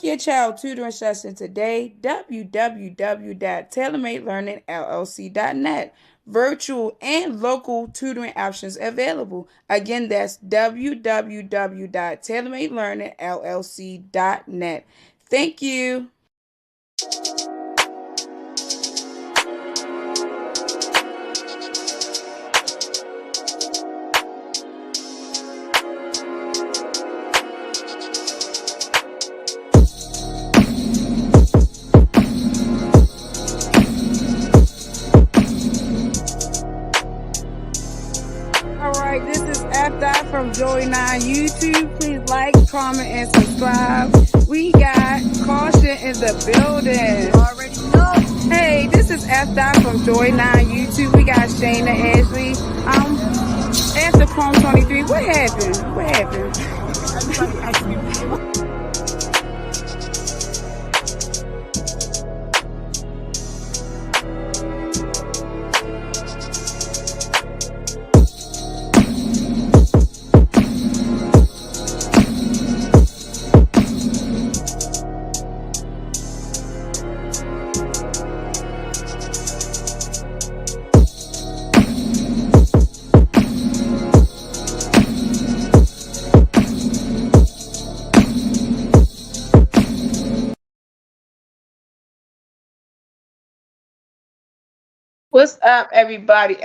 Book your child tutoring session today. www.tailormadelearningllc.net. Virtual and local tutoring options available. Again, that's www.tailormadelearningllc.net. Thank you. All right, this is F. from Joy9 YouTube. Please like, comment, and subscribe. We got Caution in the building. Already know. Hey, this is F. from Joy9 YouTube. We got Shayna Ashley. After Chrome 23, what happened? Everybody asked me. What's up, everybody?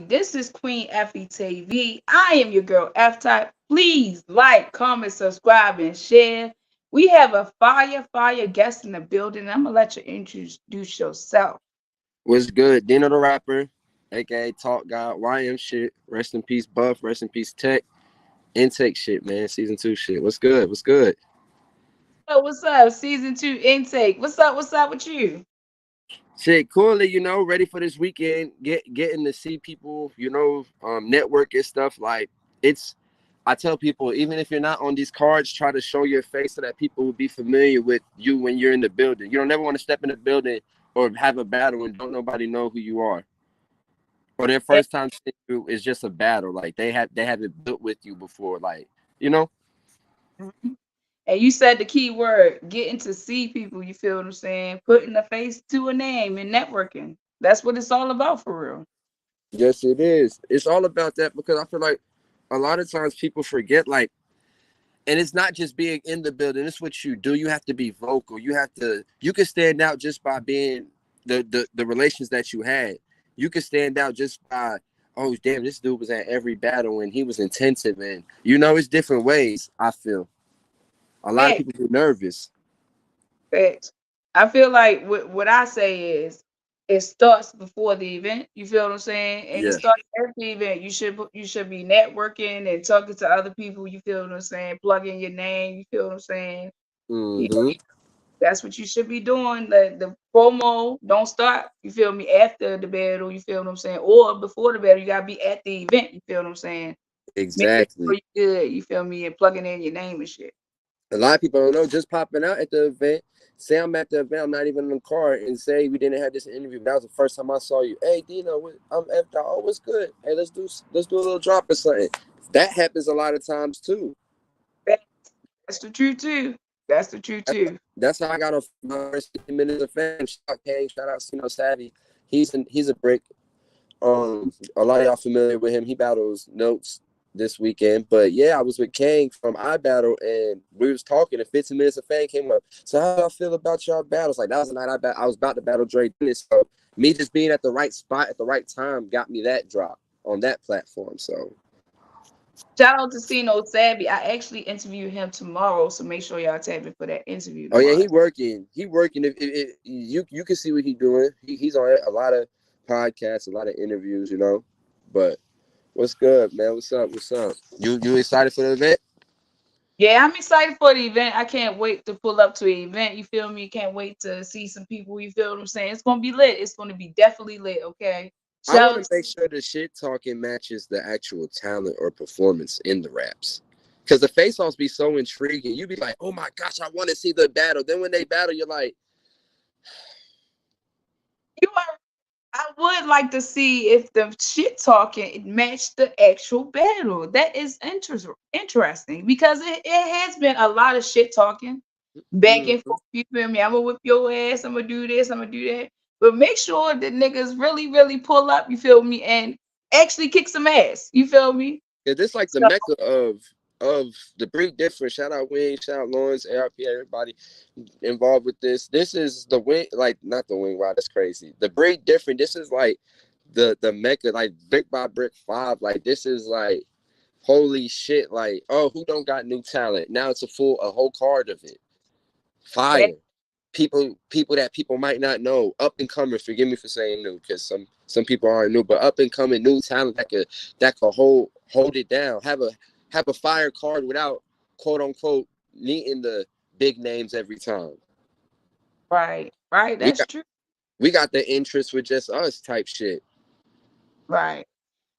This is Queen Effie TV. I am your girl F Type. Please like, comment, subscribe, and share. We have a fire guest in the building. I'm gonna let you introduce yourself. What's good? Dyno the rapper, aka Talk God, YM shit. Rest in peace, Buff. Rest in peace, Tech. Intake shit, man. Season 2 shit. What's good? What's good? Oh, what's up? Season 2 intake. What's up with you? Shit, coolly, ready for this weekend. Getting to see people, network and stuff. Like I tell people, even if you're not on these cards, try to show your face so that people will be familiar with you when you're in the building. You don't never want to step in the building or have a battle and don't nobody know who you are. Or their first time seeing you is just a battle. Like they haven't built with you before. Like, you know? Mhm. And you said the key word, getting to see people, you feel what I'm saying? Putting a face to a name and networking. That's what it's all about for real. Yes, it is. It's all about that because I feel like a lot of times people forget, like, and it's not just being in the building, it's what you do. You have to be vocal. You can stand out just by being the relations that you had. You can stand out just by, oh damn, this dude was at every battle and he was intensive, and it's different ways. I feel a lot of Facts, people get nervous. facts. I feel like what I say is it starts before the event. You feel what I'm saying? And it Yeah. starts at the event. You should be networking and talking to other people. You feel what I'm saying? Plugging your name. You feel what I'm saying? Yeah, Mm-hmm. that's what you should be doing. The promo don't start. You feel me? After the battle. You feel what I'm saying? Or before the battle. You gotta be at the event. You feel what I'm saying? Making sure Exactly. you good. You feel me? And plugging in your name and shit. A lot of people don't know, just popping out at the event. Say I'm at the event, I'm not even in the car, and say we didn't have this interview. But that was the first time I saw you. Hey, Dino, I'm F. Oh, what's good? Hey, let's do a little drop or something. That happens a lot of times too. That's the truth too. That's the truth too. That's how I got on my first 15 minutes of fame. Shout out Kang, shout out Savvy. He's a brick. A lot of y'all familiar with him. He battles Notes this weekend. But yeah, I was with Kang from iBattle and we was talking and 15 minutes of fame came up. So how do I feel about y'all battles? Like that was the night I was about to battle Dre Dennis. So me just being at the right spot at the right time got me that drop on that platform. So Shout out to Sino Savvy. I actually interview him tomorrow, so make sure y'all tap in for that interview oh yeah, tomorrow. he working. If you can see what he doing. He's on a lot of podcasts, a lot of interviews, But what's good, man? What's up? What's up? You excited for the event? Yeah, I'm excited for the event. I can't wait to pull up to an event. You feel me? Can't wait to see some people. You feel what I'm saying? It's gonna be lit. It's gonna be definitely lit. Okay. I want Shout to out make sure the shit talking matches the actual talent or performance in the raps. Because the face-offs be so intriguing. You be like, oh my gosh, I want to see the battle. Then when they battle, you're like, you are. I would like to see if the shit talking matched the actual battle. That is interesting because it has been a lot of shit talking. back and Mhm. forth. You feel me? I'm gonna whip your ass. I'm gonna do this. I'm gonna do that. But make sure that niggas really, really pull up. You feel me? And actually kick some ass. You feel me? Yeah, this like the So mecca of the breed different. Shout out Wing, shout out Lawrence, ARP, everybody involved with this. This is the wing, like not the wing. Wow, that's crazy. The breed different. This is like the mecca, like brick by brick five. Like this is like holy shit. Like oh, who don't got new talent? Now it's a whole card of it. that Fire. People that people might not know, up and coming. Forgive me for saying new, because some people aren't new, but up and coming new talent that could hold it down. Have a fire card without quote unquote needing the big names every time. right, right. We That's got true. we got the interest with just us type shit. Right.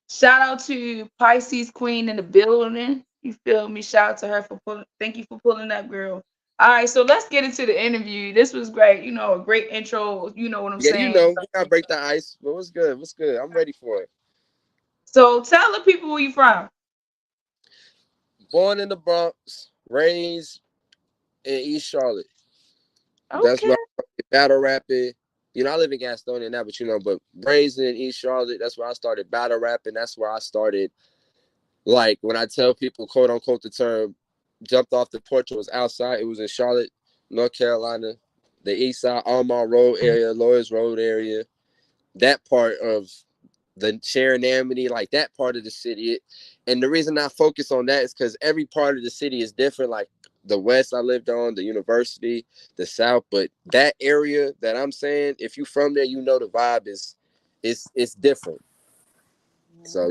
Shout out to Pisces Queen in the building. You feel me? Shout out to her for pulling. Thank you for pulling up, girl. All right, so let's get into the interview. This was great. You know, a great intro. You know what I'm Yeah, you saying? know, we gotta break the ice. But what's good? What's good? I'm ready for it. So tell the people where you from. Born in the Bronx, raised in East Charlotte. That's Okay. where I started battle rapping. You know, I live in Gastonia now, but but raised in East Charlotte, that's where I started battle rapping. That's where I started, like, when I tell people, quote unquote, the term jumped off the porch, it was outside. It was in Charlotte, North Carolina, the East Side, Almont Road area, Lawyers Road area, that part of the Sharon Amity, like that part of the city. And the reason I focus on that is because every part of the city is different. Like the West I lived on, the university, the South, but that area that I'm saying, if you from there, you know the vibe is it's different. So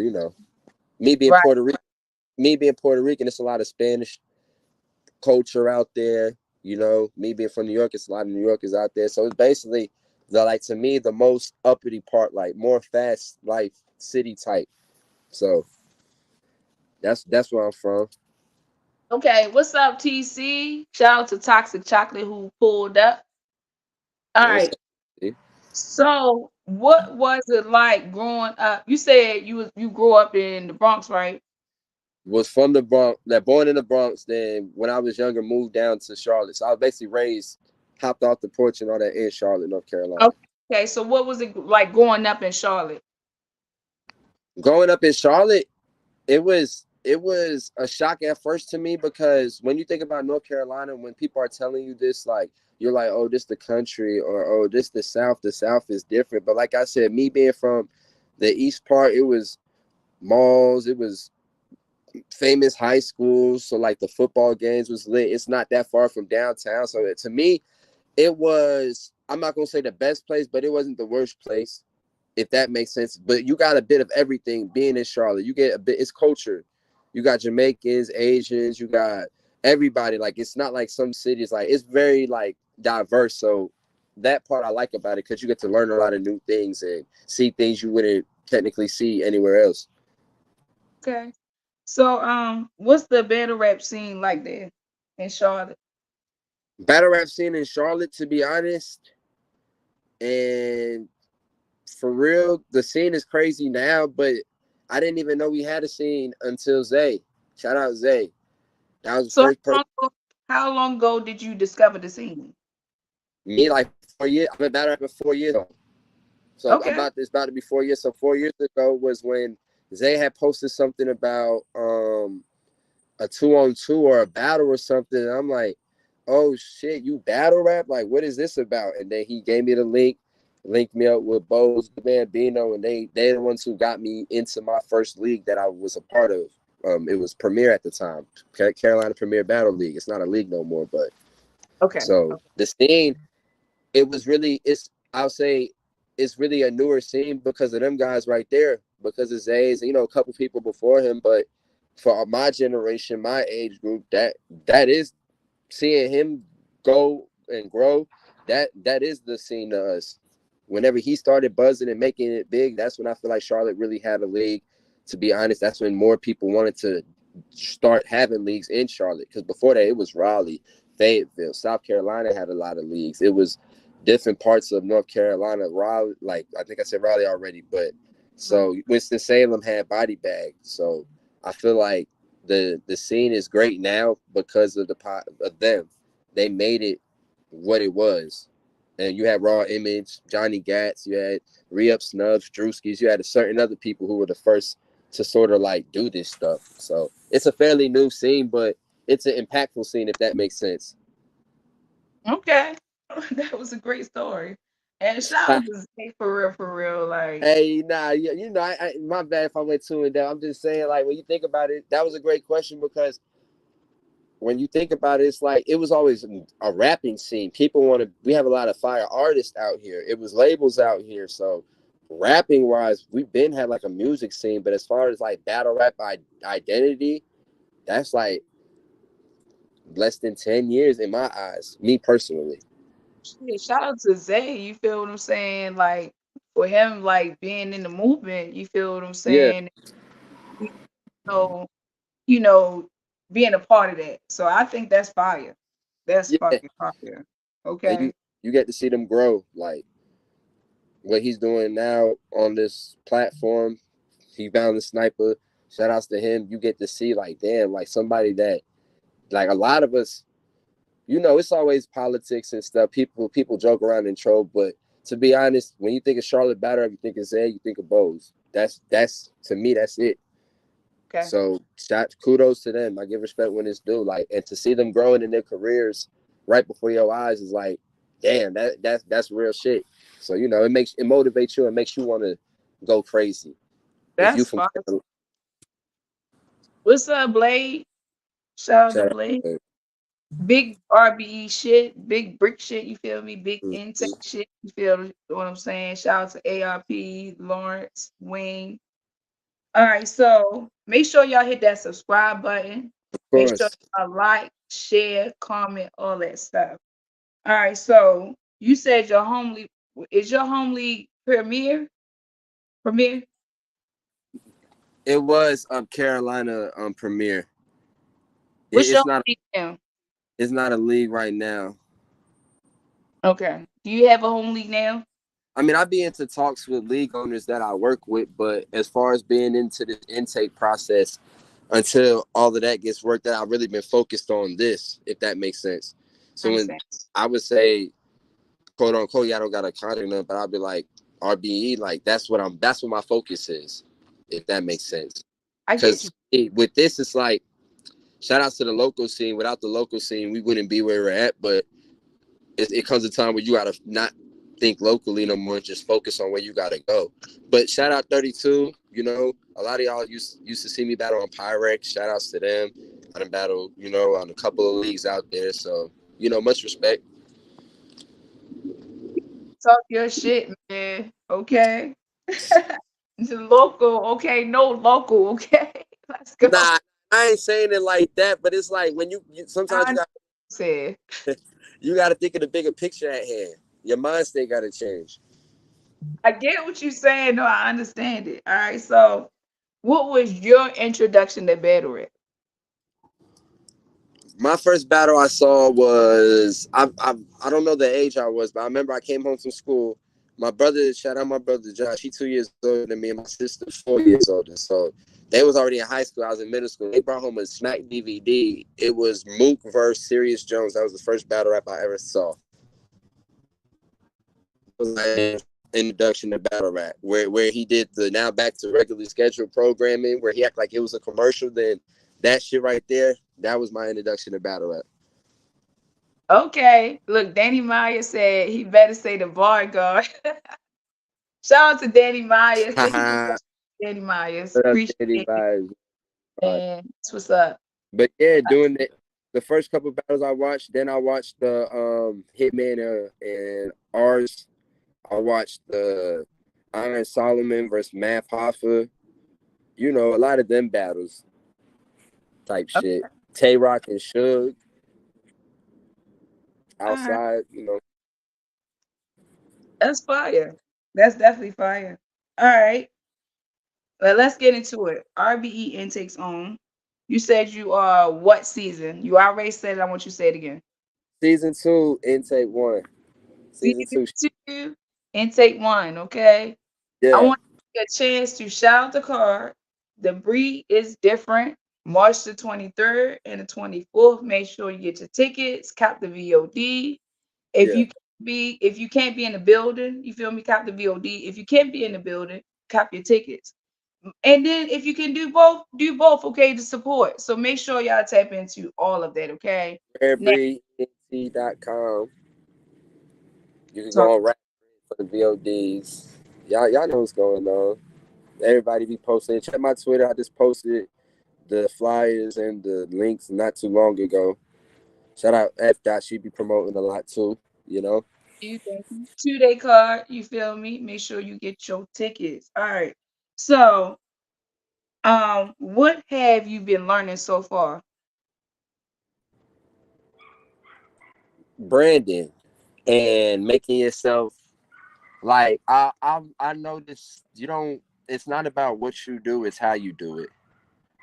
me being Right. Puerto Rican, me being Puerto Rican, it's a lot of Spanish culture out there. Me being from New York, it's a lot of New Yorkers out there. So it's basically to me the most uppity part, like more fast life city type. So that's where I'm from. Okay. What's up, TC? Shout out to Toxic Chocolate who pulled up. All What's right. up? So what was it like growing up? You said you grew up in the Bronx, right? Was from the Bronx, that born in the Bronx. Then when I was younger, moved down to Charlotte. So I was basically raised, hopped off the porch and all that in Charlotte, North Carolina. Okay. So what was it like growing up in Charlotte? Growing up in Charlotte, it was a shock at first to me, because when you think about North Carolina, when people are telling you this, like you're like, oh, this the country, or oh, this the South. The South is different. But like I said, me being from the East part, it was malls, it was famous high schools. So like the football games was lit. It's not that far from downtown. So to me, it was, I'm not gonna say the best place, but it wasn't the worst place, if that makes sense. But you got a bit of everything being in Charlotte. You get a bit, it's culture. You got Jamaicans, Asians, you got everybody. Like it's not like some cities, like it's very like diverse. So that part I like about it, because you get to learn a lot of new things and see things you wouldn't technically see anywhere else. Okay. So what's the battle rap scene like there in Charlotte? Battle rap scene in Charlotte, to be honest, and for real, the scene is crazy now, but I didn't even know we had a scene until Zay. Shout out Zay. That was the So first person. how long ago did you discover the scene? Me, like 4 years. I've been battle rapping 4 years ago. So Okay. it's about to be 4 years. So 4 years ago was when Zay had posted something about a 2-on-2 or a battle or something. And I'm like, oh shit, you battle rap? Like, what is this about? And then he gave me the link, linked me up with Bose, the man Dyno, and they're the ones who got me into my first league that I was a part of. It was Premier at the time, Carolina Premier Battle League. It's not a league no more, but Okay. so the scene, it was really, I'll say it's really a newer scene because of them guys right there, because of Zay's, a couple people before him. But for my generation, my age group, that is seeing him go and grow. That is the scene to us. Whenever he started buzzing and making it big, that's when I feel like Charlotte really had a league. To be honest, that's when more people wanted to start having leagues in Charlotte. Because before that, it was Raleigh, Fayetteville, South Carolina had a lot of leagues. It was different parts of North Carolina, Raleigh. Like I think I said Raleigh already, but so Winston Salem had Body Bag. So I feel like the scene is great now because of of them. they made it what it was. And you had Raw Image, Johnny Gats, you had Re-Up Snubs, Drewskis, you had a certain other people who were the first to sort of like do this stuff. So it's a fairly new scene, but it's an impactful scene if that makes sense. Okay. That was a great story. And shout out to Zay for real. Like, Hey, nah, you know, my bad if I went too in depth. I'm just saying, like, when you think about it, that was a great question because when you think about it, it's like it was always a rapping scene. People want to. We have a lot of fire artists out here. It was labels out here, so rapping wise, we've been had like a music scene. But as far as like battle rap identity, that's like less than 10 years in my eyes. Me personally, shit, shout out to Zay. You feel what I'm saying? Like, for him, like being in the movement, you feel what I'm yeah, saying? So, you know, being a part of that. So I think that's fire. That's yeah, fucking fire. and Okay. you get to see them grow. Like what he's doing now on this platform. He found the sniper. Shout outs to him. You get to see like damn, like somebody that like a lot of us, you know, it's always politics and stuff. People joke around and troll, but to be honest, when you think of Charlotte Battle, you think of Zay, you think of Bose. That's to me, that's it. Okay. So shout kudos to them. I give respect when it's due. Like, and to see them growing in their careers right before your eyes is like, damn, that's real shit. So you know, it motivates you and makes you want to go crazy. If you That's from fire. What's up, Blade? Shout out to shout out Blade. to Big RBE shit, big brick shit, you feel me? Big them. intake shit, you feel what I'm saying? Shout out to ARP, Lawrence, Wayne. All right, so make sure y'all hit that subscribe button. Of Make sure course, y'all like, share, comment, all that stuff. All right, so you said your homely is your homely premiere? Premiere? it was Carolina premiere. What's your It's not homely now? it's not a league right now. Okay. Do you have a homely now? I mean, I'd be into talks with league owners that I work with, but as far as being into the intake process, until all of that gets worked out, I've really been focused on this, if that makes sense. So when Understand. I would say, quote unquote, yeah, I don't got a contract, but I'll be like RBE, like that's what my focus is, if that makes sense. I get you. Because with this, it's like shout out to the local scene. Without the local scene, we wouldn't be where we're at. But it comes a time where you gotta not think locally no more, just focus on where you gotta go. But shout out 32, you know, a lot of y'all used to see me battle on Pyrex. Shout outs to them. I done battle, you know, on a couple of leagues out there. So, you know, much respect. Talk your shit, man. Okay. The local, okay, no local, okay. Let's go. Nah, I ain't saying it like that, but it's like when you sometimes I said, you gotta think of the bigger picture at hand. Your mind state gotta change. I get what you're saying. No, I understand it. All right. So, what was your introduction to battle rap? My first battle I saw was I don't know the age I was, but I remember I came home from school. My brother, shout out my brother Josh, he 2 years older than me, and my sister 4 years older. So they was already in high school. I was in middle school. They brought home a Smack DVD. It was Mook versus Serious Jones. That was the first battle rap I ever saw. That was my introduction to battle rap, where he did the now back to regularly scheduled programming, where he acted like it was a commercial. Then that shit right there, that was my introduction to battle rap. Okay. Look, Danny Meyer said he better say the bar guard. Shout out to Danny Myers. Thank you for Danny Myers. What up, Appreciate Danny it, Vibes? man. That's what's up. But yeah, doing the first couple of battles I watched, then I watched the Hitman and ours. I watched the Iron Solomon versus Math Hoffa. You know, a lot of them battles type Okay. shit. Tay Rock and Suge All right. outside. You know, That's fire. That's definitely fire. All right. Well, let's get into it. RBE intakes on. You said you are what season? You already said it. I want you to say it again. season 2, intake 1. Season Season 2, 2, intake 1. Okay. I yeah. want you to get a chance to shout out the card. The breed is different. March the 23rd and the 24th. Make sure you get your tickets, cop the VOD. If Yeah. you if you can't be in the building, you feel me, cop the VOD. If you can't be in the building, cop your tickets. And then if you can do both, okay, to support. So make sure y'all tap into all of that, okay? Now RareBreedNT.com. You can talk go on right for the VODs. Y'all know what's going on. Everybody be posting. Check my Twitter. I just posted the flyers and the links not too long ago. Shout out F dot. She be promoting a lot too. You know. you, thank you. 2-day card, you feel me? Make sure you get your tickets. All right. So what have you been learning so far? Branding and making yourself like I noticed you don't. It's not about what you do. It's how you do it.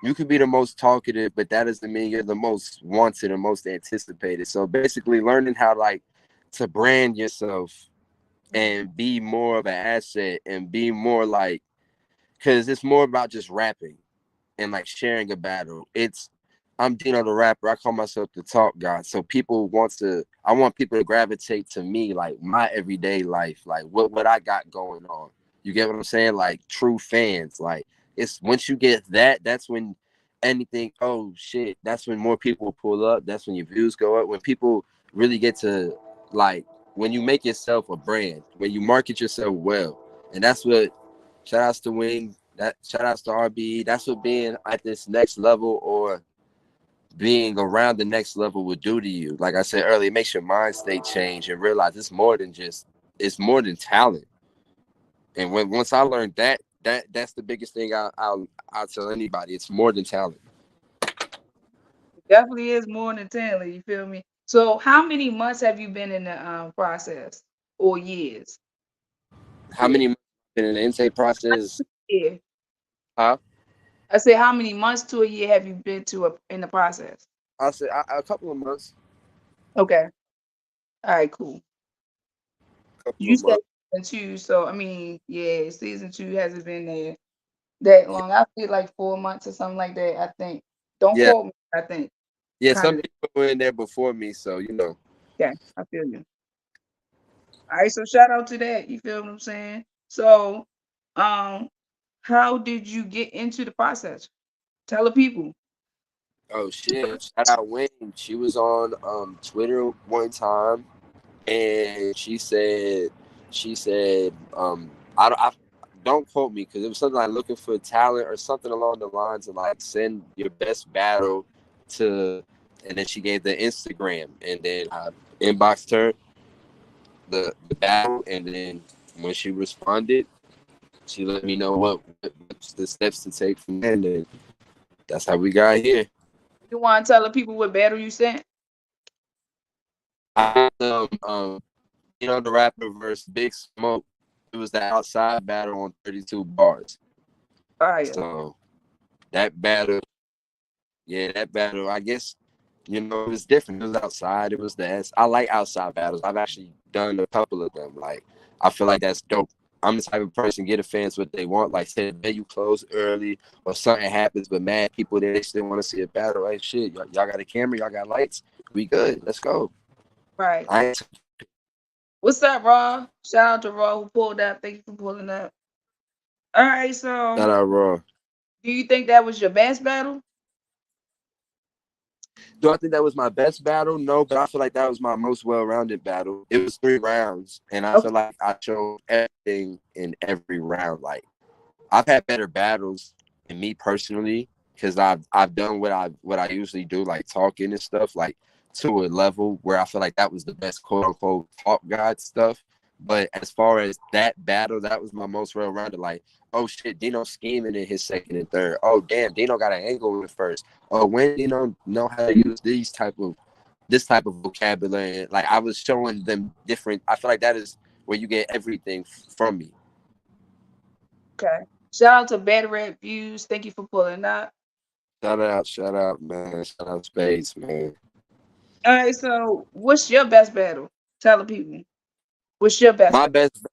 You could be the most talkative, but that doesn't mean you're the most wanted or most anticipated. So basically, learning how like to brand yourself and be more of an asset and be more like, because it's more about just rapping and like sharing a battle. I'm Dyno the rapper. I call myself the talk god. So I want people to gravitate to me, like my everyday life, like what I got going on. You get what I'm saying? Like true fans. Like it's once you get that, that's when anything, oh shit, that's when more people pull up. That's when your views go up. When people really get to like when you make yourself a brand, when you market yourself well. And that's what shout outs to Wing, that shout outs to RB. That's what being at this next level or being around the next level would do to you. Like I said earlier, it makes your mind state change and realize it's more than talent. And once I learned that's the biggest thing I'll tell anybody. It's more than talent. It definitely is more than 10, you feel me? So how many months have you been in the process or years? How many months in the intake process? Yeah. Huh? I say how many months to a year have you been in the process? I'll say a couple of months. Okay. All right, cool. A couple You of said months. season 2, so I mean, yeah, season 2 hasn't been there that long. I feel like 4 months or something like that, I think. Don't Yeah, quote me, I think. yeah. Kind Some of people were in there before me, so you know. okay, I feel you. All right, so shout out to that. You feel what I'm saying? So, um, how did you get into the process? Tell the people. Oh shit! Shout out Wayne. She was on Twitter one time, and she said I don't quote me because it was something like looking for talent or something along the lines of like send your best battle to, and then she gave the Instagram, and then I inboxed her the battle, and then when she responded, she let me know what's the steps to take from there, and then that's how we got here. You want to tell the people what battle you sent? I the rapper versus Big Smoke. It was the outside battle on 32 bars. Fire. So that battle, yeah, that battle, I guess, it was different. It was outside. It was the S. I like outside battles. I've actually done a couple of them. Like, I feel like that's dope. I'm the type of person get the fans what they want. Like, say the day you close early or something happens, but mad people there, they still want to see a battle. Hey, shit, y'all got a camera, y'all got lights. We good. Let's go. Right. I ain't What's up, Raw? Shout out to Raw who pulled up. Thank you for pulling up. All right, shout so out raw. do you think that was your best battle? Do I think that was my best battle? No, but I feel like that was my most well-rounded battle. It was 3 rounds, and I feel Okay. like I showed everything in every round. Like I've had better battles in me personally because I've done what I usually do, like talking and stuff, like to a level where I feel like that was the best quote unquote talk guide stuff. But as far as that battle, that was my most well rounded. Like, oh shit, Dino scheming in his second and third. Oh damn, Dino got an angle in the first. Oh, when Dino know how to use this type of vocabulary. Like I was showing them different. I feel like that is where you get everything from me. Okay. Shout out to Better Red Views. Thank you for pulling up. Shout out, man. Shout out, Spades, man. All right, so what's your best battle? Tell the people. What's your best My battle? best,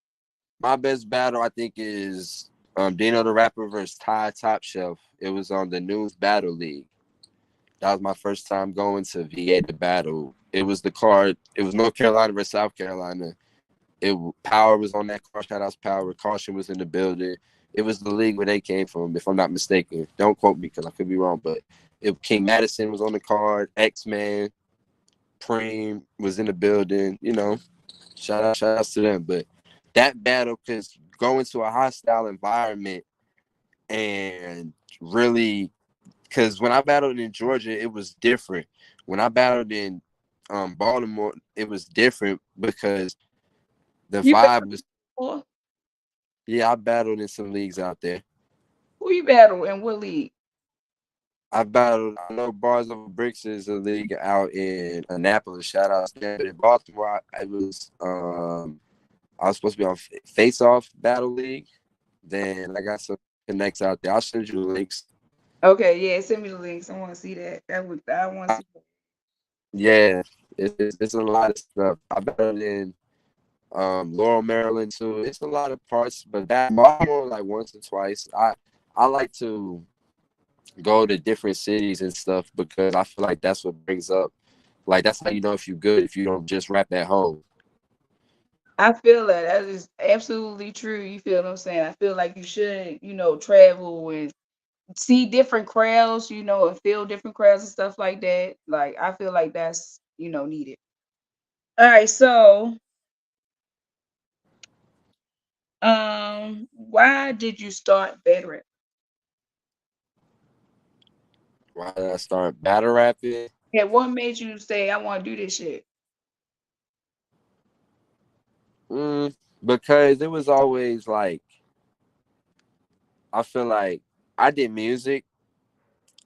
my best battle, I think, is Dino the Rapper versus Ty Top Shelf. It was on the News Battle League. That was my first time going to VA to battle. It was the card. It was North Carolina versus South Carolina. Power was on that card. Shout out to Power. Caution was in the building. It was the league where they came from, if I'm not mistaken. Don't quote me because I could be wrong, but King Madison was on the card. X-Man, Preem was in the building. You know, shout outs to them. But that battle, because going to a hostile environment and really, because when I battled in Georgia, it was different. When I battled in Baltimore, it was different because the You vibe was. battle? Yeah, I battled in some leagues out there. Who you battle and what league? I battled. I know Bars Over Bricks is a league out in Annapolis. Shout out to them. But in Baltimore, I was supposed to be on Face Off Battle League. Then I got some connects out there. I'll send you the links. Okay, yeah, send me the links. I want to see that. I want to I, see that. yeah, it's a lot of stuff. I battled in Laurel, Maryland too. It's a lot of parts, but Baltimore like once or twice. I like to go to different cities and stuff because I feel like that's what brings up. Like that's how you know if you're good if you don't just rap at home. I feel that that is absolutely true. You feel what I'm saying? I feel like you should, travel and see different crowds, and feel different crowds and stuff like that. Like I feel like that's, needed. All right, so why did you start veteran? Why did I start battle rapping? Yeah, what made you say I want to do this shit? Because it was always like I feel like I did music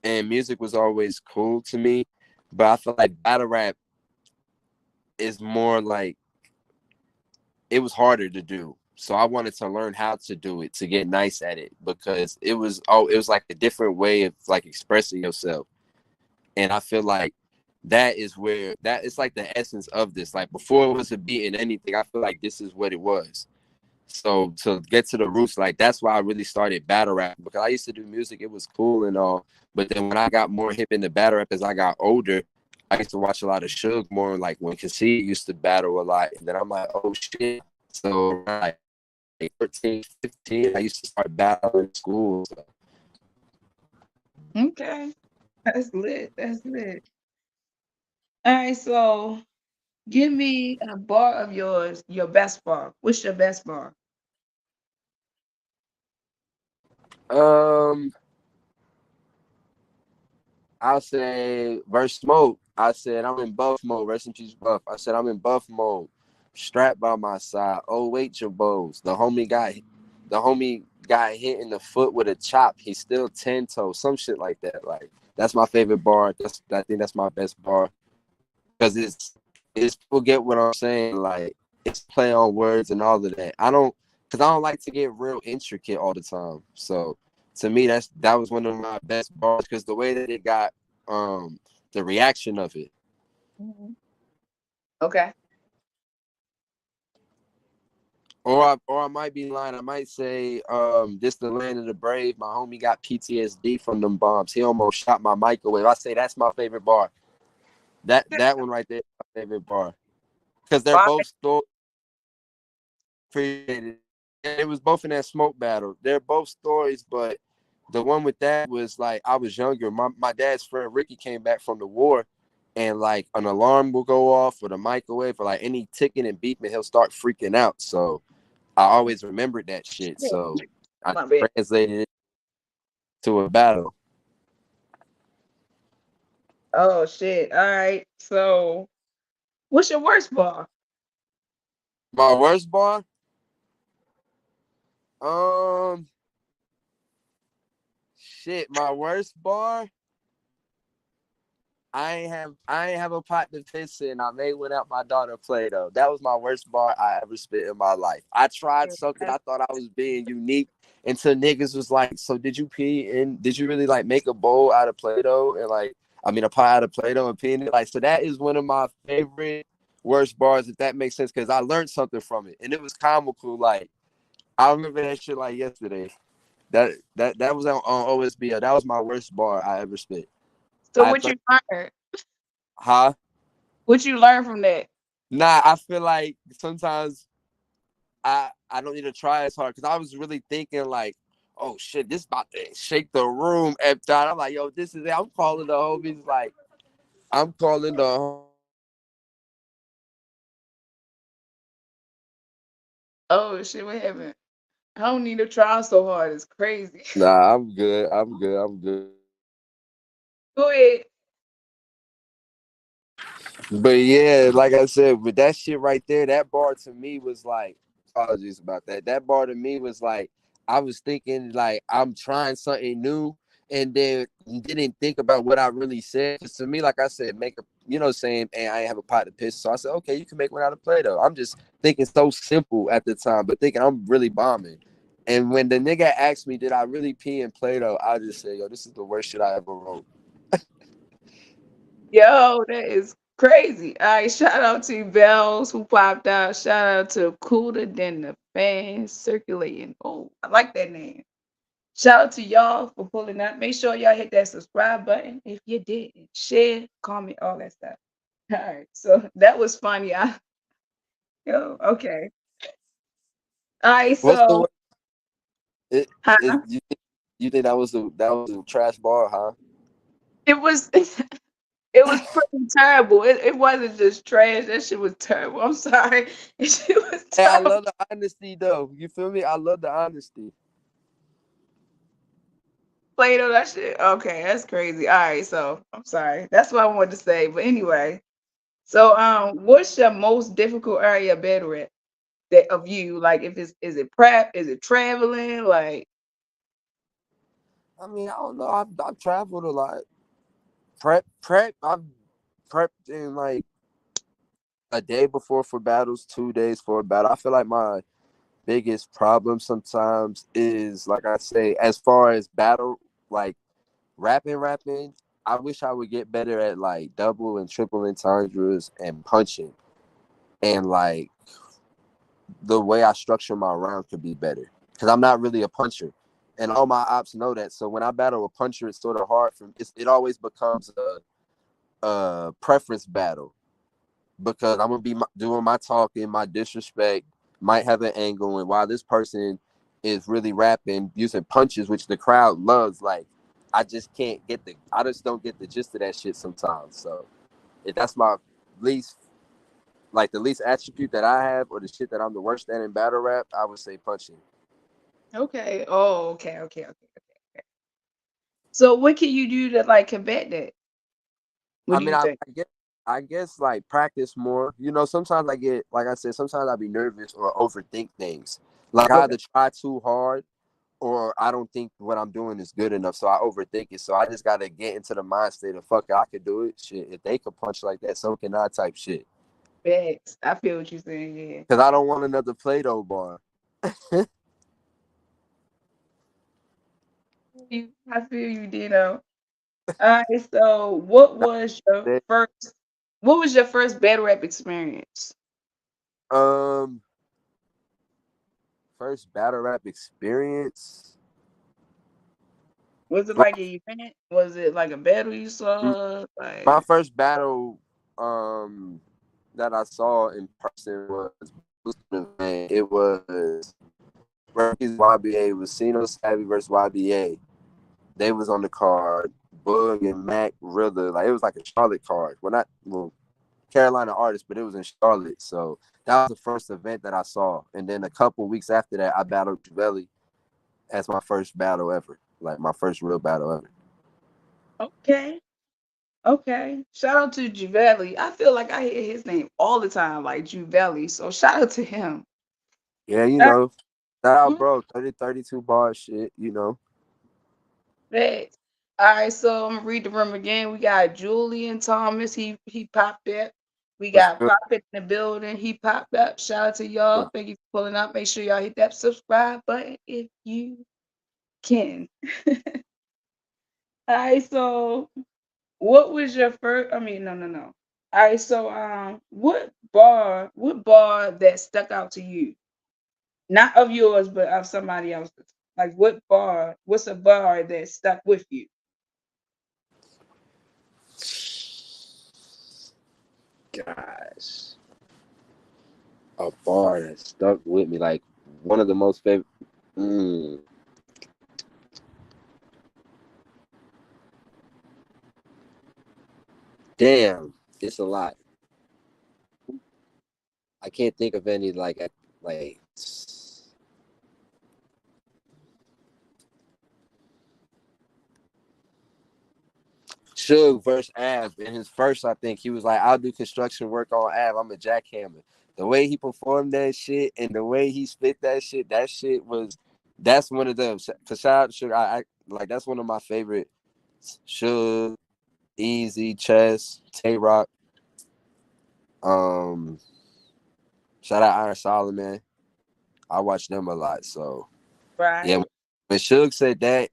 and music was always cool to me, but I feel like battle rap is more like it was harder to do. So I wanted to learn how to do it to get nice at it because it was like a different way of like expressing yourself. And I feel like that is where that is like the essence of this. Like before it was a beat and anything, I feel like this is what it was. So to get to the roots, like that's why I really started battle rap because I used to do music, it was cool and all. But then when I got more hip into battle rap as I got older, I used to watch a lot of Suge more like when Conceit used to battle a lot. And then I'm like, oh shit. So like 13, 15, I used to start battling in school. So. Okay, that's lit. That's lit. All right, so give me a bar of yours, your best bar. What's your best bar? Um, I'll say verse smoke. I said I'm in buff mode. Rest in peace, buff. I said I'm in buff mode. Strapped by my side. Oh wait, your bows. The homie got hit in the foot with a chop. He's still 10 toes. Some shit like that. Like that's my favorite bar. I think that's my best bar because it's people get what I'm saying. Like it's play on words and all of that. I don't like to get real intricate all the time. So to me, that was one of my best bars because the way that it got the reaction of it. Mhm. Okay. Or I might be lying. I might say, this the land of the brave. My homie got PTSD from them bombs. He almost shot my microwave. I say that's my favorite bar. That one right there is my favorite bar. Because they're Why? both still appreciated. It was both in that smoke battle. They're both stories, but the one with that was like I was younger. My dad's friend Ricky came back from the war, and like an alarm will go off or the microwave or like any ticking and beeping, he'll start freaking out. So I always remembered that shit. So I My bad. translated it to a battle. Oh shit. All right. So, what's your worst bar? My worst bar, um, shit. My worst bar. I ain't have a pot to piss in. I made without my daughter play though. That was my worst bar I ever spit in my life. I tried something. I thought I was being unique until niggas was like, "So did you pee in? Did you really like make a bowl out of Play-Doh and like, I mean, a pie out of Play-Doh and pee in it?" Like, so that is one of my favorite worst bars, if that makes sense, because I learned something from it and it was comical. Like, I remember that shit like yesterday. That was on OSBL. That was my worst bar I ever spit. So I what think, you learned? huh? What you learned from that? Nah, I feel like sometimes I don't need to try as hard because I was really thinking like, oh shit, this about to shake the room every time. I'm like, yo, this is it. I'm calling the homies like I'm calling the homies like Oh shit, what happened? I don't need to try so hard. It's crazy. nah, I'm good. I'm good. I'm good. Go ahead. But yeah, like I said, with that shit right there, that bar to me was like, apologies about that. That bar to me was like, I was thinking like I'm trying something new, and then didn't think about what I really said. Because to me, like I said, make a, saying, and I ain't have a pot to piss. So I said, okay, you can make one out of Play-Doh. I'm just thinking so simple at the time, but thinking I'm really bombing. And when the nigga asked me, did I really pee in Play-Doh? I just said, yo, this is the worst shit I ever wrote. Yo, that is crazy. All right, shout out to Bells who popped out. Shout out to Cooler Than the Fans Circulating. Oh, I like that name. Shout out to y'all for pulling up. Make sure y'all hit that subscribe button if you didn't. Share, comment, all that stuff. All right, so that was funny. Yo, okay. All right, What's the so word? It, huh? you think that was a trash bar, huh? It was it was pretty terrible. It wasn't just trash. That shit was terrible. I'm sorry. That shit was Hey, I terrible. love the honesty though. You feel me? I love the honesty. Play-Doh, that shit. Okay, that's crazy. All right, so I'm sorry. That's what I wanted to say. But anyway, so what's your most difficult area of bed rep that of you? Like, if it's is it prep? Is it traveling? Like, I mean, I don't know. I've traveled a lot. Prep. I've prepped in like a day before for battles, 2 days for a battle. I feel like my biggest problem sometimes is, like I say, as far as battle, like rapping. I wish I would get better at like double and triple entendres and punching, and like the way I structure my round could be better because I'm not really a puncher, and all my ops know that. So when I battle a puncher, it's sort of hard for it always becomes a preference battle because I'm gonna be doing my talking, my disrespect, might have an angle, and while this person is really rapping using punches, which the crowd loves, like I just don't get the gist of that shit sometimes. So if that's my least the least attribute that I have, or the shit that I'm the worst at in battle rap, I would say punching. okay, oh, okay. So what can you do to like combat that? What I do mean, you I, think? I guess I guess like practice more. Sometimes I get like I said, sometimes I be nervous or overthink things. Like I Okay, either try too hard or I don't think what I'm doing is good enough, so I overthink it. So I just gotta get into the mind state of fuck it, I could do it. Shit, if they could punch like that, so can I type shit. facts. I feel what you're saying. Yeah, Cause I don't want another Play-Doh bar. I feel you, Dino. All right, so what was your first? What was your first battle rap experience? Um, first battle rap experience. Was it like an event? Was it like a battle you saw? My Like, first battle that I saw in person was an event. It was Rockies YBA. It was Sino Savvy versus YBA. They was on the card. Bug and Mac Rilla. Like it was like a Charlotte card. Well, Carolina artist, but it was in Charlotte. So that was the first event that I saw. And then a couple weeks after that, I battled Javelli as my first battle ever. Like my first real battle ever. okay, okay. Shout out to Juvelli. I feel like I hear his name all the time, like Juvelli. So shout out to him. Yeah, Uh, shout out, mm, bro. 32 bar shit. Facts. All right, so I'm gonna read the room again. We got Julian Thomas. He popped up. We What's got good? Prophet in the building. He popped up. Shout out to y'all. Thank you for pulling up. Make sure y'all hit that subscribe button if you can. All right, so what was your first? I mean, no. All right, so what bar that stuck out to you? Not of yours, but of somebody else's. Like, what bar? What's a bar that stuck with you? Gosh, a bar that stuck with me, like one of the most favorite. Mm, damn, it's a lot. I can't think of any like Suge versus Av in his first. I think he was like, "I'll do construction work on Av. I'm a jackhammer." The way he performed that shit and the way he spit that shit was. That's one of them. For shout out to Suge, I like that's one of my favorite. Suge, Easy, Chess, Tay Rock. Um, Shout out Iron Solomon. I watch them a lot. So yeah, Right. when Suge said that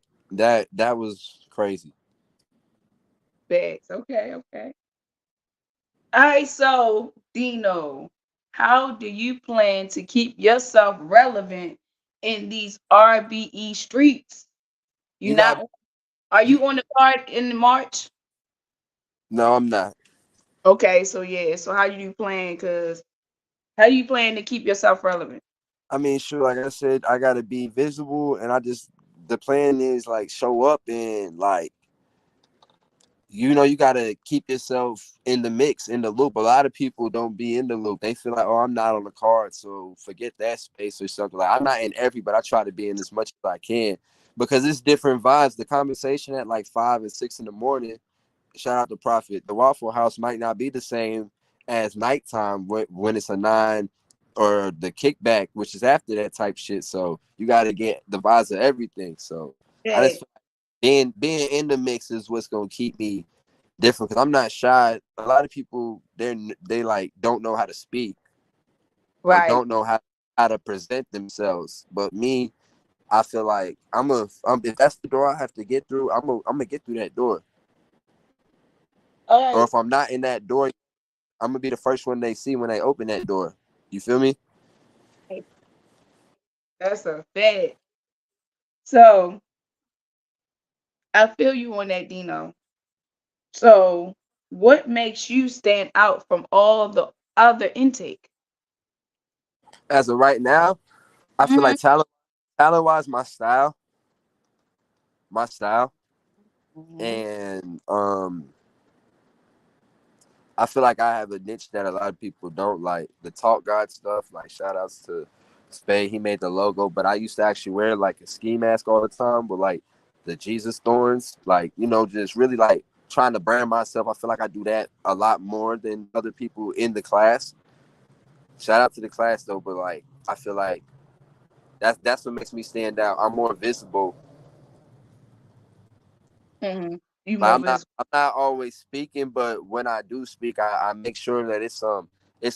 was crazy. Bags. Okay, okay. All right, so Dino, how do you plan to keep yourself relevant in these RBE streets? You You got not are you. you on the card in March? No, I'm not. Okay, so yeah, so how you plan? Cause how you plan to keep yourself relevant? I mean, sure, like I said, I gotta be visible, and the plan is like show up and like you gotta keep yourself in the mix, in the loop. A lot of people don't be in the loop. They feel like, oh, I'm not on the card, so forget that space or something. Like I'm not in every, but I try to be in as much as I can because it's different vibes. The conversation at like 5 and 6 in the morning. Shout out to Prophet. The Waffle House might not be the same as nighttime when it's a 9 or the kickback, which is after that type shit. So you got to get the vibes of everything. So I Yeah, just being in the mix is what's gonna keep me different because I'm not shy. A lot of people they like don't know how to speak or right. don't know how to present themselves. But me, I feel like if that's the door I have to get through, I'm gonna get through that door. All Or right, if I'm not in that door, I'm gonna be the first one they see when they open that door. You feel me? that's a fact. So I feel you on that, Dino. So what makes you stand out from all the other intake? As of right now, I feel Mm-hmm. like talent wise, my style, Mm-hmm. and I feel like I have a niche that a lot of people don't like. The talk God stuff, like shout outs to Spade, he made the logo, but I used to actually wear like a ski mask all the time with like the Jesus thorns, like just really like trying to brand myself. I feel like I do that a lot more than other people in the class. Shout out to the class though, but like I feel like that's what makes me stand out. I'm more visible. Mm-hmm. You Like more visible. I'm not always speaking, but when I do speak, I make sure that it's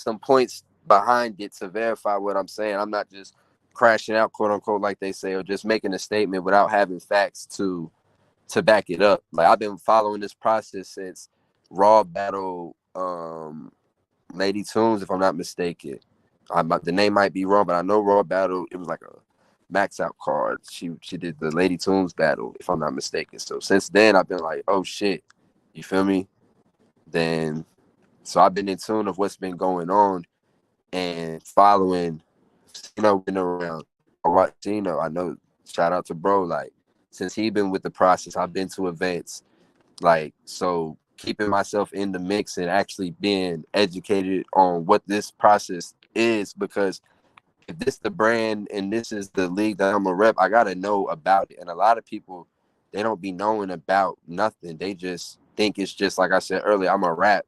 some points behind it to verify what I'm saying. I'm not just crashing out, quote unquote, like they say, or just making a statement without having facts to back it up. Like I've been following this process since Raw Battle Lady Tunes, if I'm not mistaken. The name might be wrong, but I know Raw Battle. It was like a max out card. She did the Lady Tunes battle, if I'm not mistaken. So since then, I've been like, oh shit, you feel me? Then so I've been in tune of what's been going on and following. Been around. I watch I know. Shout out to bro. Like since he been with the process, I've been to events like, so keeping myself in the mix and actually being educated on what this process is, because if this the brand and this is the league that I'm a rep, I gotta know about it. And a lot of people, they don't be knowing about nothing. They just think it's just like I said earlier, I'm a rap.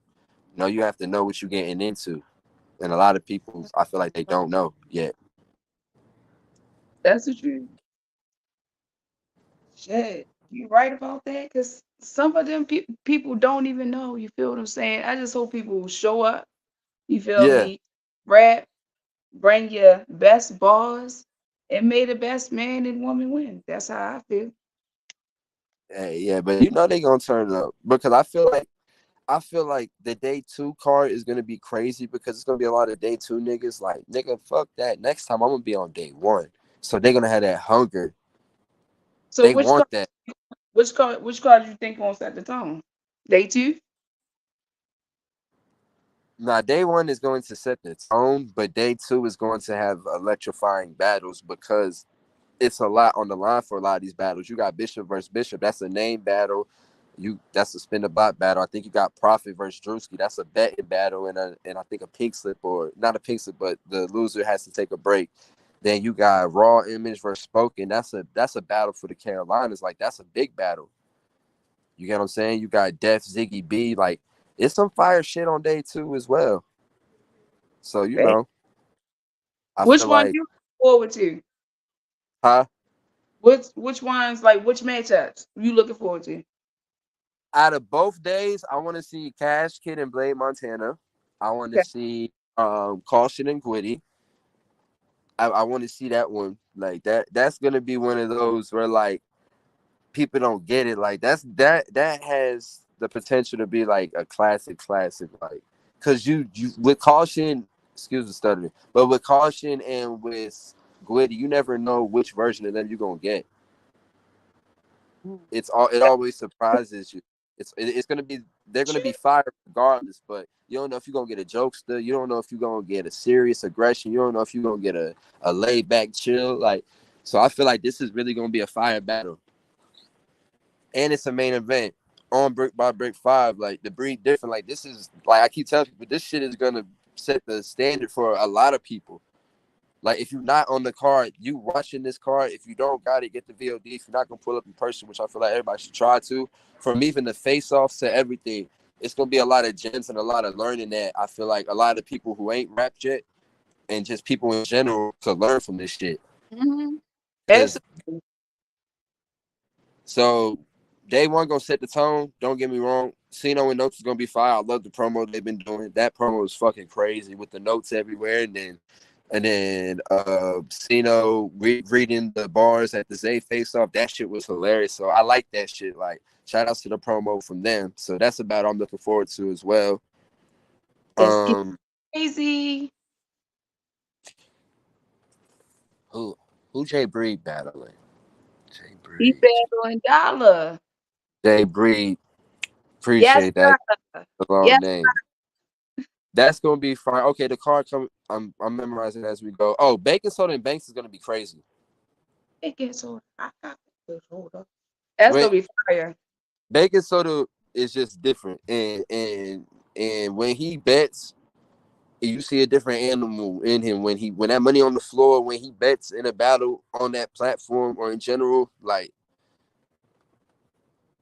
No, you have to know what you're getting into. And a lot of people, I feel like they don't know yet. That's the truth. Shit, you right about that? Because some of them people don't even know. You feel what I'm saying? I just hope people will show up. You feel Yeah. me? Rap, bring your best bars, and may the best man and woman win. That's how I feel. Hey, yeah, but they gonna turn up because I feel like the day 2 card is gonna be crazy because it's gonna be a lot of day 2 niggas. Like, nigga, fuck that. Next time I'm gonna be on day 1. So they're gonna have that hunger. So They want that. which card you think gonna set the tone? Day two? Now, day one is going to set the tone, but day two is going to have electrifying battles because it's a lot on the line for a lot of these battles. You got Bishop versus Bishop. That's a name battle. That's a spin the block battle. I think you got Prophet versus Drewski. That's a betting battle and I think a pink slip or not a pink slip, but the loser has to take a break. Then you got Raw Image versus Spoken. That's a battle for the Carolinas. Like that's a big battle. You get what I'm saying? You got Def Ziggy B. Like it's some fire shit on day two as well. So Okay. I Which feel one like you look forward to? huh? Which ones like which matchups you looking forward to? Out of both days, I want to see Cash Kid and Blade Montana. I want to Okay. see Caution and Gwitty. I want to see that one. Like that. That's gonna be one of those where like people don't get it. Like that has the potential to be like a classic. Like because you with Caution, excuse the stuttering, but with Caution and with Gwitty, you never know which version of them you're gonna get. It always surprises you. It's gonna be they're gonna be fired regardless, but you don't know if you're gonna get a jokester, you don't know if you're gonna get a serious aggression, you don't know if you're gonna get a laid back chill. Like so I feel like this is really gonna be a fire battle. And it's a main event on brick by brick five. Like the breed different. Like this is like I keep telling people this shit is gonna set the standard for a lot of people. Like if you're not on the card, you watching this card. If you don't got it, get the VOD. If you're not gonna pull up in person, which I feel like everybody should try to, from even the face-offs to everything, it's gonna be a lot of gems and a lot of learning that I feel like a lot of people who ain't rapped yet and just people in general could learn from this shit. Mm-hmm. Cause Absolutely. so day one gonna set the tone. Don't get me wrong. Cino and Notes is gonna be fire. I love the promo they've been doing. That promo is fucking crazy with the notes everywhere, and then Cino reading the bars at the Zay face off. That shit was hilarious. So I like that shit. Like shout outs to the promo from them. So that's about I'm looking forward to as well. Let's get Um, crazy. who who Jay Breed battling? Jay He Breed. battling Dollar. Jay Breed. Yes, Appreciate that. sir. A long Yes, name. That's gonna be fine. Okay, the card come. I'm memorizing as we go. Oh, Bacon Soda and Banks is gonna be crazy. it gets on. I got this. Hold up. That's When gonna be fire. Bacon Soda is just different, and when he bets, you see a different animal in him. When that money on the floor, when he bets in a battle on that platform or in general, like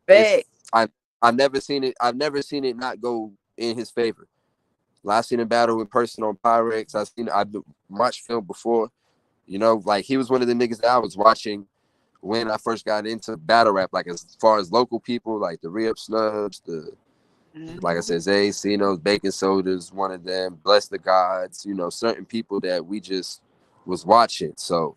Back. it's I've never seen it. I've never seen it not go in his favor. Like, I've seen a battle in person on Pyrex. I've watched film before. You know, like he was one of the niggas that I was watching when I first got into battle rap. Like as far as local people, like the Re-Up Snubs, the like I Mhm. said, Zay, Cinos, Bacon Sodas, one of them, Bless the Gods, you know, certain people that we just was watching. So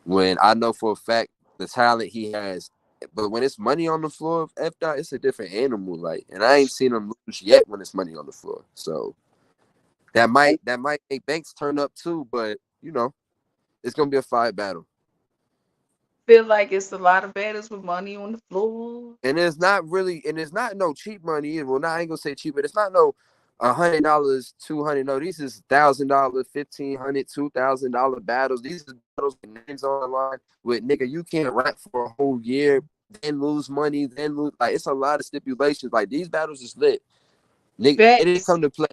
when I know for a fact the talent he has, but when it's money on the floor of F dot, it's a different animal. Like, and I ain't seen him lose yet when it's money on the floor. So I that might make Banks turn up too, but you know, it's gonna be a fight battle. feel like it's a lot of battles with money on the floor. And it's not no cheap money either. Well, I ain't gonna say cheap, but it's not no $100, $200. No, these is $1,000, $1,500, $2,000 battles. These is battles with names on the line. With nigga, you can't rap for a whole year, then lose money, then lose. Like it's a lot of stipulations. Like these battles is lit. Nigga, it didn't Facts. come to play.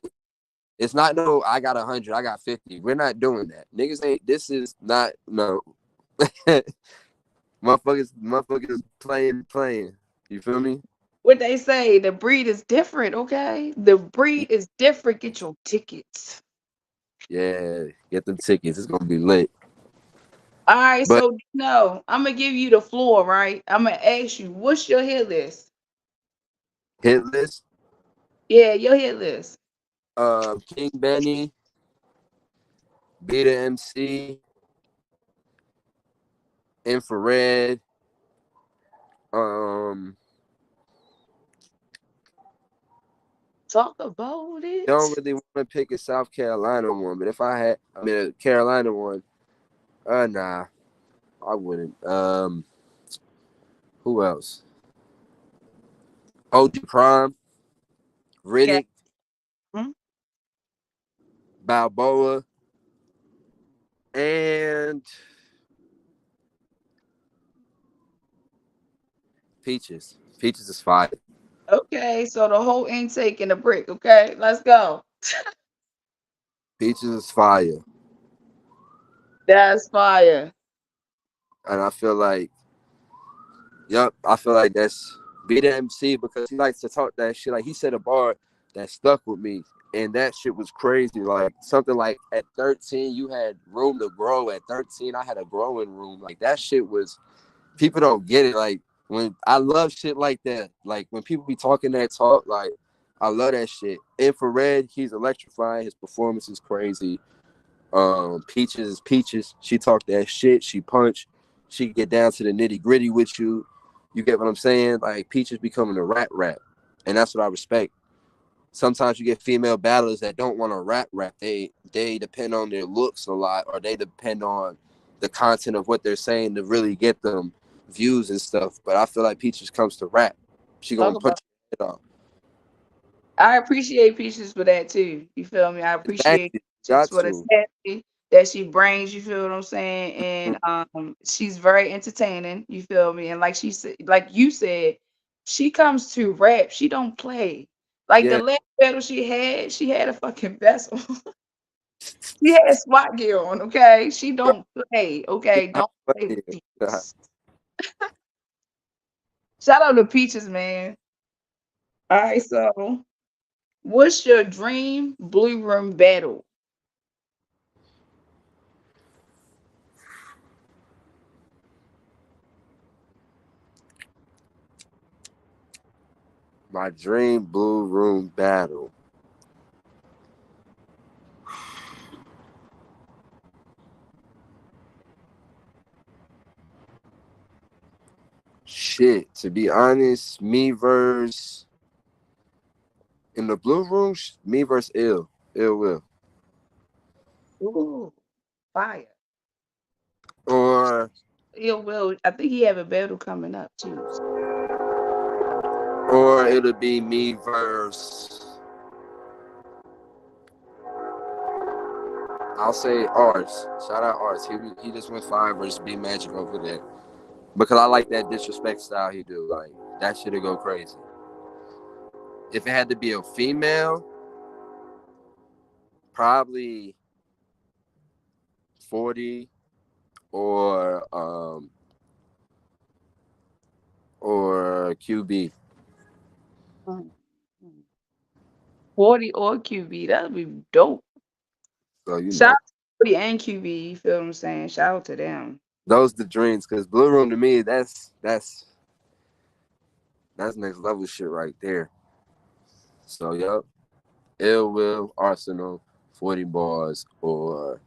It's not no. I got 100. I got 50. We're not doing that. Niggas ain't. This is not no. motherfuckers playing. You feel me? What they say, the breed is different, okay? The breed is different. Get your tickets. Yeah, get them tickets. It's gonna be lit. All right, But so no, I'm gonna give you the floor, right? I'm gonna ask you, what's your hit list? hit list. Yeah, your hit list. King Benny, Beta MC, Infrared. Um, Talk about don't it. really want to pick a South Carolina one, but if I had, I mean, a Carolina one. Nah, I wouldn't. Who else? OG Prime, Okay. Riddick. Hmm? Balboa, and Peaches. Peaches is fire. Okay, so the whole intake in the brick. Okay, let's go. Peaches is fire. That's fire. And I feel like, yep, I feel like that's be the MC because he likes to talk that shit. Like he said a bar that stuck with me. And that shit was crazy. Like something like at 13, you had room to grow. At 13, I had a growing room. Like that shit was people don't get it. Like when I love shit like that. Like when people be talking that talk, like I love that shit. Infrared, he's electrifying. His performance is crazy. Peaches is Peaches. She talked that shit. She punched. She get down to the nitty gritty with you. You get what I'm saying? Like Peaches becoming a rap, and that's what I respect. Sometimes you get female battlers that don't want to rap. They depend on their looks a lot, or they depend on the content of what they're saying to really get them views and stuff. But I feel like Peaches comes to rap. She Talk gonna about. put your head on. I appreciate Peaches for that too. You feel me? I appreciate Exactly. Peaches Got for the to. sanity that she brings. You feel what I'm saying? And she's very entertaining. You feel me? And like she said, like you said, she comes to rap. She don't play. Like the Yeah. last battle she had a fucking vessel. She had SWAT gear on. Okay, she don't play. Okay, don't play with Peaches. Shout out to Peaches, man. All right, so what's your dream blue room battle? My dream blue room battle. Shit. To be honest, me versus in the blue room, me versus ill will, Ooh, fire. or Ill Will. I think he have a battle coming up too. it'll be me versus. I'll say ours. Shout out ours. He just went fine versus B Magic over there because I like that disrespect style he do. Like that shit'll go crazy. If it had to be a female, probably 40 or QB. Mm, mm. 40 or QB. That'd be dope. So you Shout know. out to 40 and QB. You feel what I'm saying? Shout out to them. Those the dreams, cause Blue Room to me, that's next level shit right there. So yep, Ill Will, Arsenal, 40 bars, or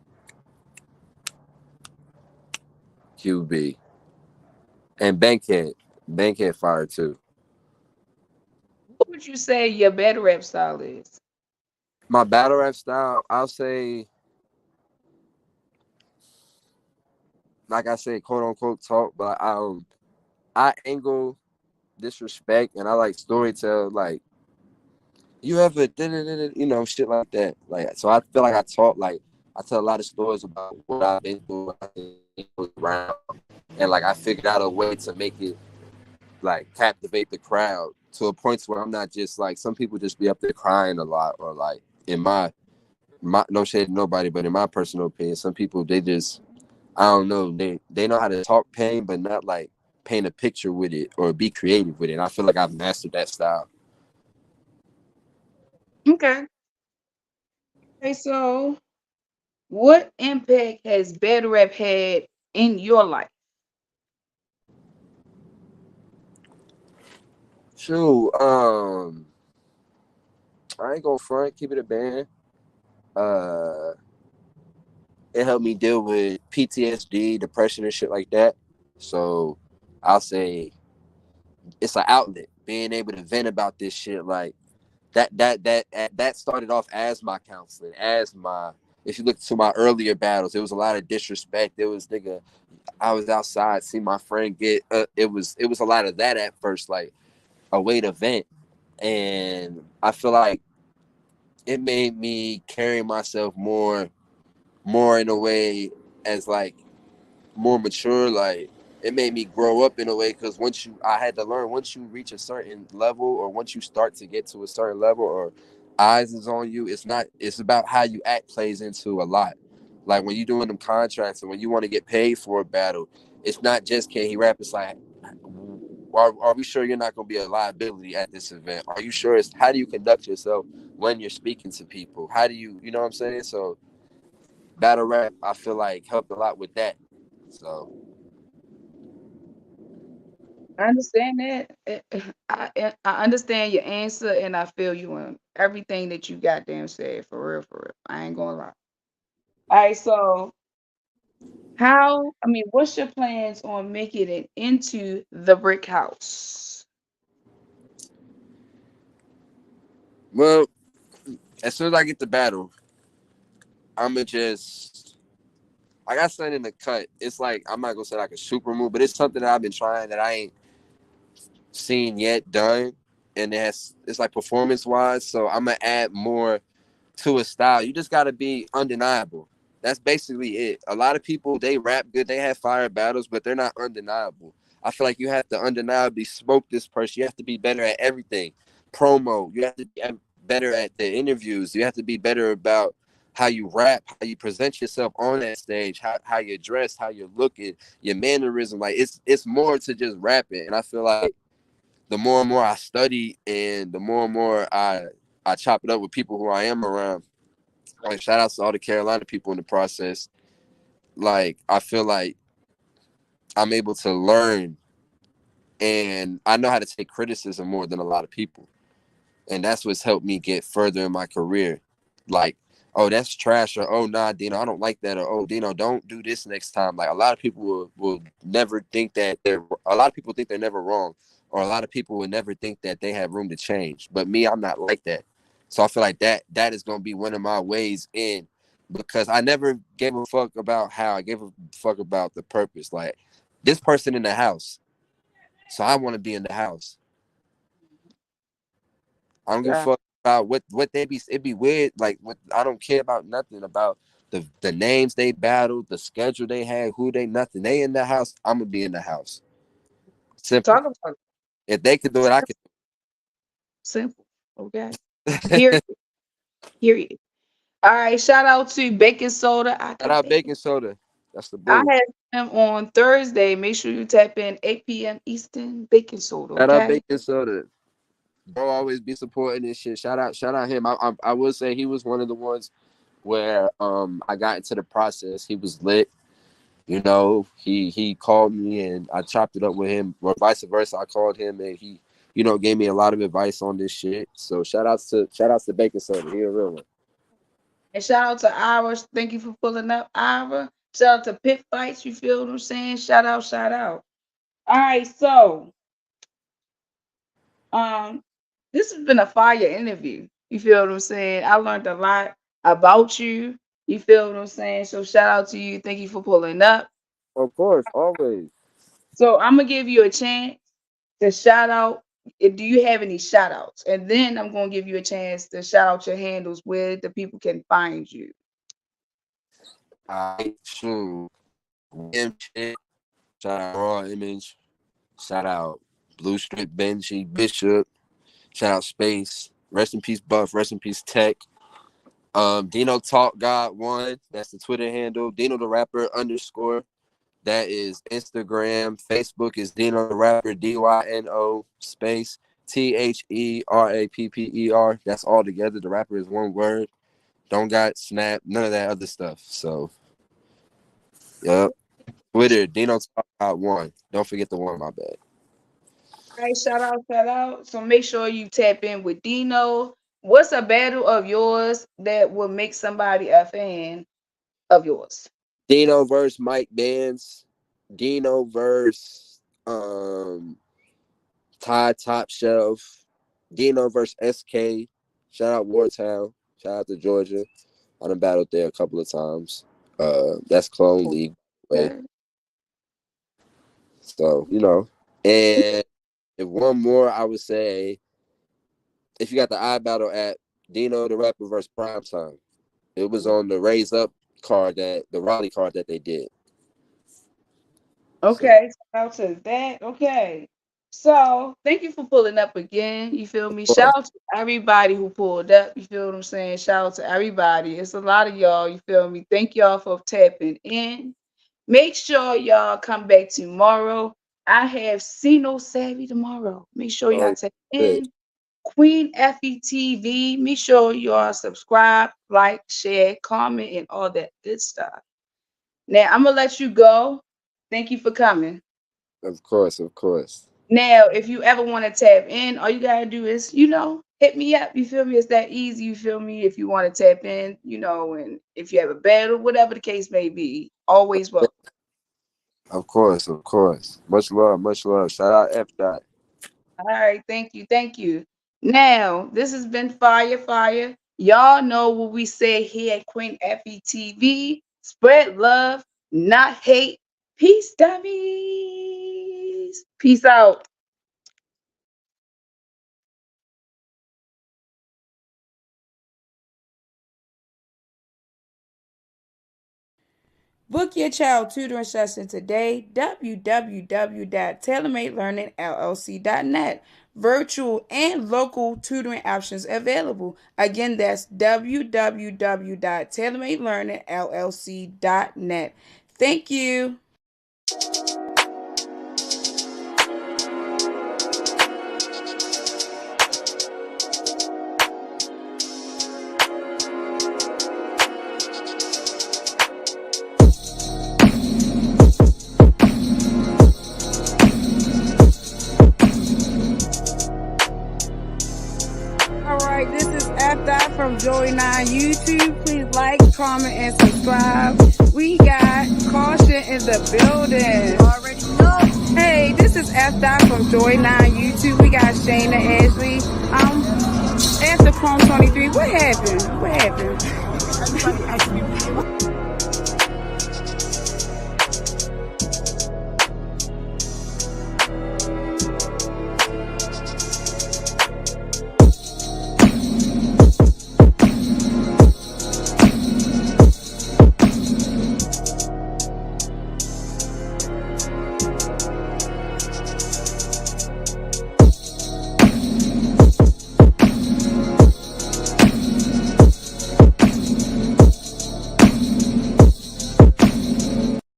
QB, and Bankhead fire too. What would you say your battle rap style is? My battle rap style, I'll say, like I said, quote unquote talk, but I angle disrespect and I like storytell like you ever you know shit like that. Like so I feel like I talk like I tell a lot of stories about what I've been through around and like I figured out a way to make it like captivate the crowd to a point where I'm not just like some people just be up there crying a lot or like in my no shade to nobody, but in my personal opinion, some people they just I don't know they know how to talk pain, but not like paint a picture with it or be creative with it. And I feel like I've mastered that style. Okay. Okay, so what impact has battle rap had in your life? Shoot, I ain't gonna front, keep it a band. Uh, it helped me deal with PTSD, depression, and shit like that. So I'll say it's an outlet. Being able to vent about this shit, like that started off as my counseling, as my. If you look to my earlier battles, it was a lot of disrespect. It was nigga. I was outside, see my friend get. It was a lot of that at first, like a way to vent, and I feel like it made me carry myself more in a way as like more mature. Like it made me grow up in a way because I had to learn once you reach a certain level or once you start to get to a certain level or eyes is on you, it's about how you act plays into a lot. Like when you're doing them contracts and when you want to get paid for a battle, it's not just can he rap. It's like, are we sure you're not going to be a liability at this event? Are you sure? It's how do you conduct yourself when you're speaking to people? How do you know what I'm saying? So battle rap, I feel like helped a lot with that. So I understand that. I understand your answer, and I feel you on everything that you goddamn said. For real, for real. I ain't gonna lie. All right, so what's your plans on making it into the brick house? well, as soon as I get the battle, I'ma just I got something in the cut. It's like I'm not gonna say like a super move, but it's something that I've been trying that I ain't seen yet done, and it's like performance wise. So I'm gonna add more to a style. You just gotta be undeniable. That's basically it. A lot of people they rap good, they have fire battles, but they're not undeniable. I feel like you have to undeniably smoke this person. You have to be better at everything. Promo. You have to be better at the interviews. You have to be better about how you rap, how you present yourself on that stage, how you're dressed, how you're looking, your mannerism. Like it's more to just rapping. And I feel like the more and more I study and the more and more I chop it up with people who I am around, like shout outs to all the Carolina people in the process. Like I feel like I'm able to learn and I know how to take criticism more than a lot of people. And that's what's helped me get further in my career. Like, oh, that's trash, or oh, nah, Dino, I don't like that, or oh, Dino, don't do this next time. Like, a lot of people will never think that a lot of people think they're never wrong, or a lot of people would never think that they have room to change. But me, I'm not like that. So I feel like that is going to be one of my ways in because I never gave a fuck about how I gave a fuck about the purpose. Like, this person in the house, so I want to be in the house. I don't give a Yeah. fuck about what they be. It'd be weird. Like what I don't care about nothing about the names they battled, the schedule they had, who they nothing. They in the house. I'm gonna be in the house. Simple. Talk about it. If they could do it, I could. Simple. Okay. Shout Period. Period. All right. Shout out to Baking Soda. I got out baking. baking soda. That's the I boo. have him on Thursday. Make sure you tap in 8 p.m. Eastern. Baking Soda. Shout out Okay. baking soda. Bro, always be supporting this shit. Shout out him. I will say he was one of the ones where I got into the process. He was lit. You know, he called me and I chopped it up with him, or vice versa. I called him and he, gave me a lot of advice on this shit. So shout outs to Baking Soda. He a real one. And shout out to Ira. Thank you for pulling up, Ira. Shout out to Pit Fights. You feel what I'm saying? Shout out, shout out. All right, so um, this has been a fire interview. You feel what I'm saying? I learned a lot about you. You feel what I'm saying? So shout out to you. Thank you for pulling up. Of course, always. So I'm gonna give you a chance to shout out. Do you have any shout outs? And then I'm gonna give you a chance to shout out your handles where the people can find you. I shoot. Wim shit. Shout out Raw Image. Shout out Blue Strip Benji Bishop. Shout out Space. Rest in peace, Buff. Rest in peace, Tech. Dino Talk God One. That's the Twitter handle. Dino the Rapper underscore. That is Instagram. Facebook is Dino the Rapper, Dyno space TheRapper. That's all together. The rapper is one word. Don't got Snap, none of that other stuff. So, yep. Twitter, Dino Talk Out One. Don't forget the one, my bad. All right, shout out, shout out. So make sure you tap in with Dino. What's a battle of yours that will make somebody a fan of yours? Dino verse Mike Bands. Dino verse Ty Top Shelf. Dino verse SK. Shout out Wartown. Shout out to Georgia. I done battled there a couple of times. That's Clone League way. Okay. So, And if one more, I would say if you got the iBattle app, Dyno the Rapper versus Prime Time. It was on the Raise Up card, that the Raleigh card that they did. So Okay, shout out to that. Okay. So thank you for pulling up again. You feel me? of Shout course, out to everybody who pulled up. You feel what I'm saying? Shout out to everybody. It's a lot of y'all. You feel me? Thank y'all for tapping in. Make sure y'all come back tomorrow. I have See No Savvy tomorrow. Make sure y'all oh tap good. in. Queen FETV. Make sure y'all subscribe, like, share, comment, and all that good stuff. Now I'm gonna let you go. Thank you for coming. Of course, of course. Now, if you ever want to tap in, all you gotta do is, hit me up. You feel me? It's that easy. You feel me? If you want to tap in, and if you have a battle, whatever the case may be, always welcome. Of course, of course. Much love, much love. Shout out F dot. All right, thank you. Now, this has been Fire Fire. Y'all know what we say here at Queen FETV. Spread love, not hate. Peace, dummies. Peace out. Book your child tutoring session today. www.tailormadelearningllc.net. Virtual and local tutoring options available. Again, that's www.tailormadelearningllc.net. Thank you. All right, this is F Dot from Joy9 YouTube. Please like, comment, and subscribe. We got Caution in the building. Already know. Hey, this is F Dot from Joy9 YouTube. We got Shayna Ashley. After Chrome 23, what happened? What happened? Everybody asking me.